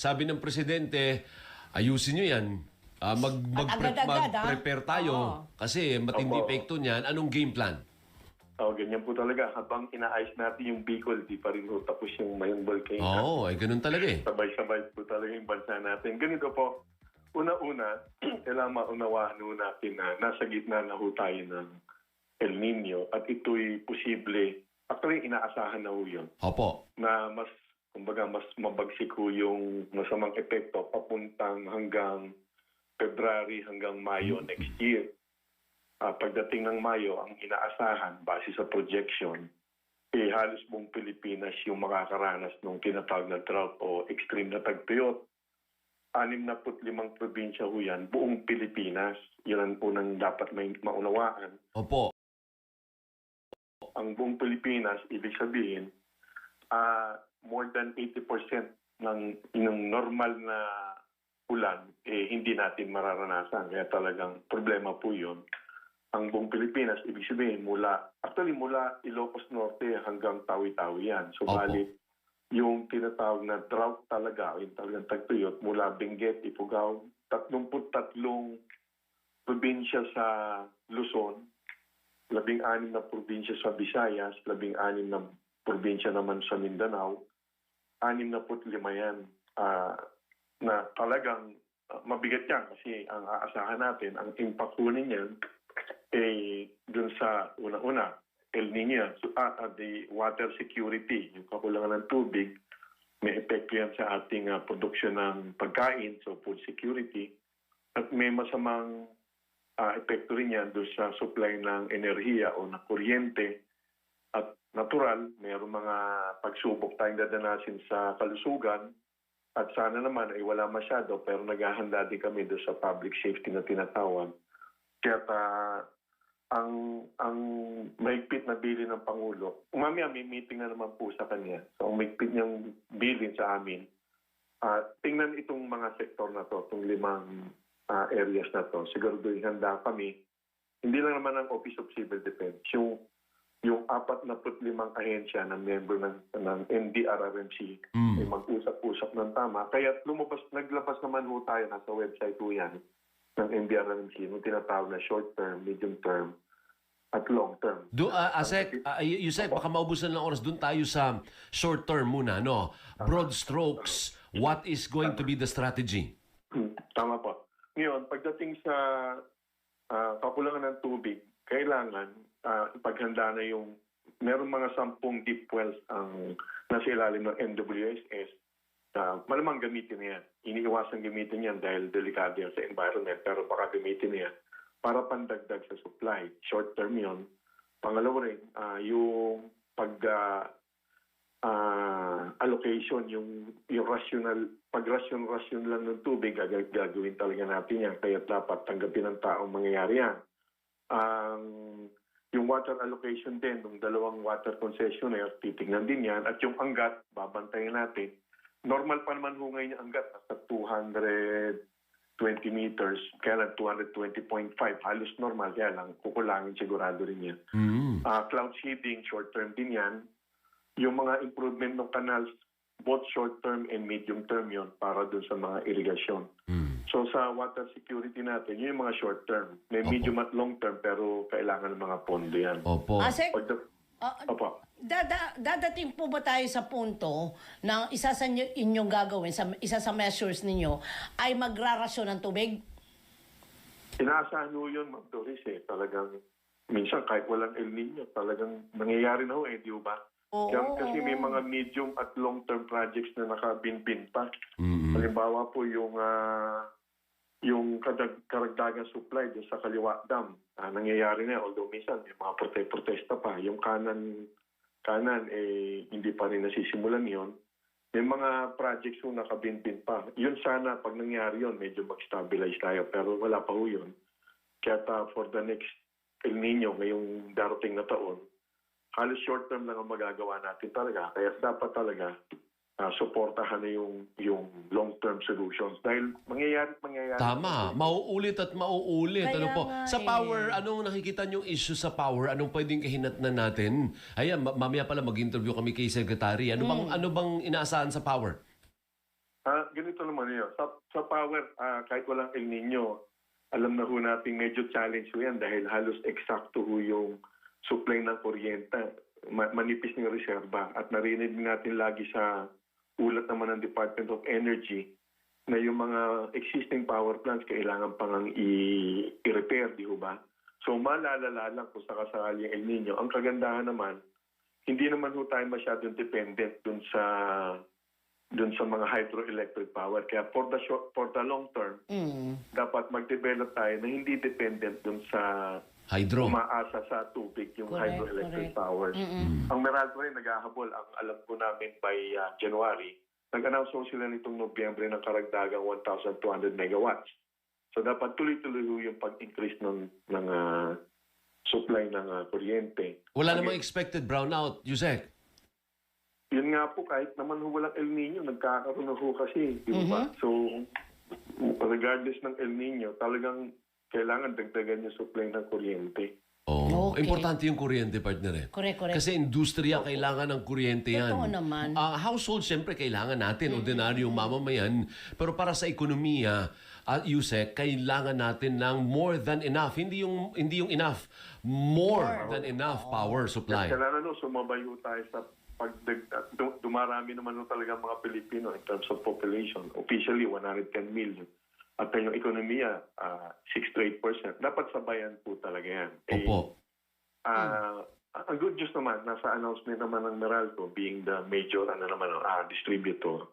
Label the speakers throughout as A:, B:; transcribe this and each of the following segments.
A: sabi ng presidente, ayusin nyo yan. Mag-prepare tayo.
B: Oo.
A: Kasi matindi
C: Opo.
A: epekto niyan. Anong game plan?
C: Ganyan po talaga. Habang inaayos natin yung Bicol, di pa rin po tapos yung Mayon Volcano.
A: Oo, ay ganun talaga eh.
C: Sabay-sabay po talaga yung bansa natin. Ganito po, una-una, kailangan maunawaan ho natin na nasa gitna na ho tayo ng El Nino at ito'y posible, actually inaasahan na ho yun,
A: Opo.
C: na mas, kumbaga, mas mabagsik ho yung masamang epekto papuntang hanggang February hanggang Mayo next year. Pagdating ng Mayo, ang inaasahan, base sa projection, halos buong Pilipinas yung makakaranas ng tinatawag na drought o extreme na tagtuyot. 65 probinsya ho yan, buong Pilipinas. Yun ang unang dapat may maunawaan.
A: Opo.
C: Ang buong Pilipinas, ibig sabihin, more than 80% ng normal na ulan, hindi natin mararanasan. Kaya talagang problema po yun. Ang buong Pilipinas, ibig sabihin, mula Ilocos Norte hanggang Tawi-Tawi yan. So,
A: Opo.
C: bali, yung tinatawag na drought talaga, yung talagang tagtuyot, mula Benguet, Ifugao, 33 probinsya sa Luzon, 16 na probinsya sa Visayas, 16 na probinsya naman sa Mindanao, 65 yan na talagang mabigat yan kasi ang aasahan natin, ang impact po niyan dun sa una-una, El Nino, the water security, yung kakulangan ng tubig, may epekto yan sa ating produksyon ng pagkain, so food security, at may masamang epekto rin yan doon sa supply ng enerhiya o ng kuryente. At natural, mayroong mga pagsubok tayong dadanasin sa kalusugan at sana naman ay wala masyado pero naghahanda din kami doon sa public safety na tinatawag. Kaya ang mahigpit na bilin ng Pangulo, mamaya may meeting na naman po sa kanya. So ang mahigpit niyang bilin sa amin, tingnan itong mga sektor na to, itong 5 areas na to. Siguro doon handa kami. Hindi lang naman ang Office of Civil Defense. Yung 45 ahensya na member ng NDRRMC ay mag-usap-usap ng tama. Kaya naglabas naman ho tayo, nasa website ho yan, ng NDRRMC, yung tinatawag na short term, medium term, at long term.
A: Asek, Yusek, baka maubusan ng oras. Doon tayo sa short term muna, no? Broad strokes, what is going to be the strategy?
C: Tama po. Ngayon, pagdating sa kakulangan ng tubig, kailangan ipaghanda na yung merong mga 10 deep wells ang nasa ilalim ng NWSS. Malamang gamitin niya. Iniiwasan gamitin yan dahil delikado yan sa environment, pero baka gamitin niya para pandagdag sa supply. Short term yun. Pangalawa rin, yung allocation, yung pag-rasyon lang ng tubig, gagawin talaga natin yan. Kaya dapat tanggapin ng taong mangyayari yan. Yung water allocation din, ng 2 water concessionaire, titignan din yan. At yung anggat, babantayan natin. Normal pa naman ho ngayon yung anggat, nasa 220 meters, kaya lang 220.5, halos normal, kaya lang kukulangin sigurado rin yan. Cloud seeding, short term din yan. Yung mga improvement ng canals, both short term and medium term yon para dun sa mga irigasyon. So sa water security natin, yun yung mga short term. May medium at long term, pero kailangan ng mga pondo yan.
A: Opo.
B: Asek,
C: Opo.
B: dadating po ba tayo sa punto na isa sa inyong gagawin, isa sa measures ninyo, ay magrarasyon ng tubig?
C: Inaasahan ho yun, Ma'am Doris, Talagang, minsan kahit walang El Nino, talagang nangyayari na ho, di ba?
B: Oo.
C: Kasi may mga medium at long-term projects na nakabinbin pa. Halimbawa po yung karagdagang supply dyan sa Kaliwa Dam. Nangyayari na, although minsan may mga protesta pa. Yung kanan hindi pa rin nasisimulan yon. May mga projects yung nakabinbin pa. Yun sana, pag nangyari yun, medyo mag-stabilize tayo. Pero wala pa ho yun. Kaya for the next El Nino, ngayong darating na taon, halos short term lang ang magagawa natin talaga. Kaya dapat talaga suportahan na yung long-term solutions. Dahil mangyayari.
A: Tama. Mauulit at mauulit.
B: Kaya
A: Ano po?
B: nga
A: Sa power, anong nakikita niyong issue sa power? Anong pwedeng kahinatnan natin? Ayan, mamaya pala mag-interview kami kay Secretary. Ano bang inaasahan sa power?
C: Ganito ganito naman yun. Sa power, kahit walang El Nino, alam na ho natin medyo challenge ho yan dahil halos eksakto ho yung supply ng kuryente. Manipis ng reserba. At narinig natin lagi sa ulat naman ng Department of Energy na yung mga existing power plants kailangan pang i-repair, di ho ba? So malalala lang kung sakasakali yung El Nino. Ang kagandahan naman, hindi naman ho tayo masyadong dependent dun sa mga hydroelectric power. Kaya for the long term, dapat mag-develop tayo na hindi dependent dun sa
A: Hydro.
C: umaasa sa tubig, yung
B: Correct,
C: hydroelectric
B: correct.
C: power. Ang Meralco rin naghahabol, ang alam ko namin by January, nag-announce ho sila nitong Nobyembre ng karagdagang 1,200 megawatts. So dapat tuloy-tuloy ho yung pag-increase ng supply ng kuryente.
A: Wala namang expected brownout, Yusek.
C: Yun nga po, kahit naman ho walang El Nino, nagkakaroon na ho kasi. Di ba? So, regardless ng El Nino, talagang kailangan dagdagan yung supply ng kuryente.
A: Oh,
B: Okay.
A: importante yung kuryente, partner eh.
B: Correct.
A: Kasi industriya, kailangan ng kuryente yan.
B: Totoo naman.
A: Household, siyempre, kailangan natin, ordinaryong mamamayan. Pero para sa ekonomiya, Yusek, kailangan natin ng more than enough. Hindi yung enough. More than enough power supply.
C: Kailangan no, sumabay ho tayo sa dumarami naman ho talaga mga Pilipino in terms of population. Officially, 110 million. At yung ekonomiya, 6-8%. Dapat sabayan po talaga yan.
A: Opo.
C: Ang good news naman, nasa announcement naman ng Meralco, being the major distributor,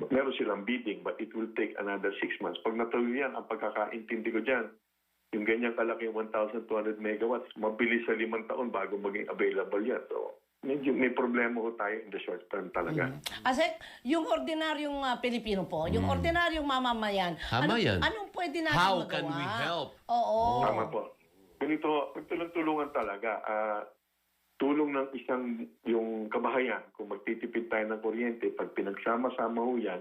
C: meron silang bidding but it will take another 6 months. Pag natuloy yan, ang pagkakaintindi ko dyan, yung ganyang kalaki 1,200 megawatts, mabilis sa 5 taon bago maging available yan. So, medyo may problema ho tayo in the short term talaga.
B: Asek, yung ordinaryong Pilipino po, yung ordinaryong mamamayan,
A: Tama yan.
B: anong pwede natin
A: How
B: magawa?
A: can we help?
B: Oo.
C: Tama po. Ganito, tulong-tulungan talaga. Tulong ng yung kabahayan, kung magtitipid tayo ng kuryente, pag pinagsama-sama ho yan,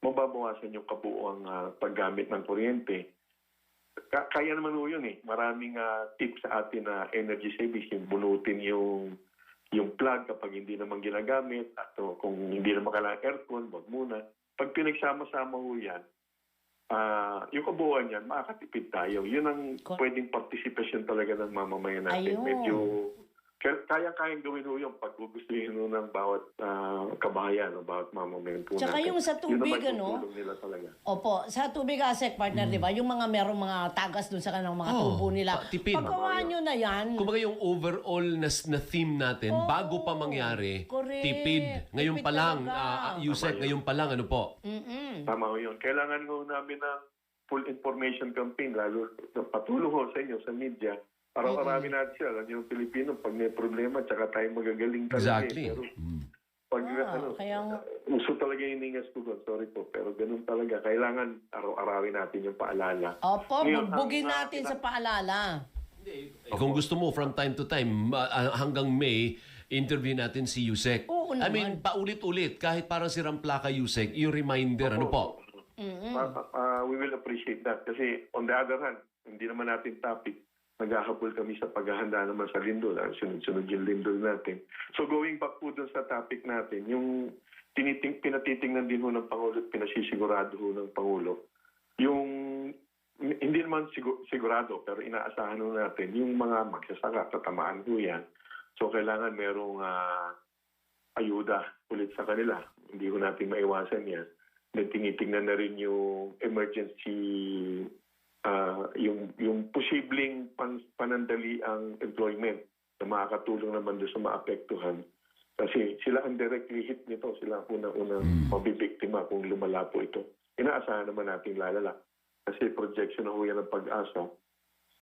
C: mababawasan yung kabuuang paggamit ng kuryente. Kaya naman ho yun eh. Maraming tips sa atin na energy savings, yung bunutin yung plug kapag hindi naman ginagamit, at kung hindi naman kailangan aircon, wag muna. Pag pinagsama-sama ho yan, yung kabuuan yan, makakatipid tayo. Yun ang pwedeng participation talaga ng mamamayan natin.
B: Ayun.
C: Medyo, kaya-kayang gawin ho yung pag gugustuhin ho ng bawat kabahayan o bawat mamamayan po
B: Tsaka
C: natin.
B: yung sa tubig,
C: yun naman
B: ano?
C: yung tulong nila talaga.
B: Opo, sa tubig Asek partner, di ba? Yung merong mga tagas dun sa kanilang mga tubo nila.
A: tipid.
B: Paggawa nyo na yan,
A: Kumbaga yung overall na theme natin,
B: Oo.
A: bago pa mangyari,
B: Correct.
A: tipid. Ngayon
B: Tipid
A: pa lang,
B: talaga.
A: Yusek, ngayon pa lang, ano po?
C: Tama ho yun. Kailangan ho namin ng full information campaign, lalo patulong ho sa inyo, sa media. Araw-arawin natin sila. Alam niyo, yung Pilipino, pag may problema, tsaka tayo magagaling talaga.
A: Exactly.
C: Pero pag
B: kaya-
C: uso talaga yung ningas ko doon. Sorry po. Pero ganun talaga. Kailangan araw-arawin natin yung paalala.
B: opo,
C: Ngayon,
B: bugbugin
C: ang-
B: natin sa paalala.
A: Kung gusto mo, from time to time, hanggang May, interview natin si Yusek.
B: Oo
A: I
B: naman.
A: mean, paulit-ulit, kahit parang si Ramplaka Yusek, yung reminder, ano po?
C: We will appreciate that. Kasi on the other hand, hindi naman natin topic. Naghahabol kami sa paghahanda naman sa lindol. Sunod-sunod yung lindol natin. So going back po dun sa topic natin, yung pinatitingnan din ho ng Pangulo at pinasisigurado ho ng Pangulo, yung hindi naman sigurado pero inaasahan ho natin, yung mga magsasaka, tatamaan ho yan. So kailangan merong ayuda ulit sa kanila. Hindi ho natin maiwasan yan. Then tinitingnan na rin yung emergency, yung posibleng panandali ang employment na makakatulong naman doon sa maapektuhan. Kasi sila ang directly hit nito. Sila ang unang mabibiktima kung lumala po ito. Inaasahan naman natin lalala. Kasi projection na ho yan ng Pag-asa.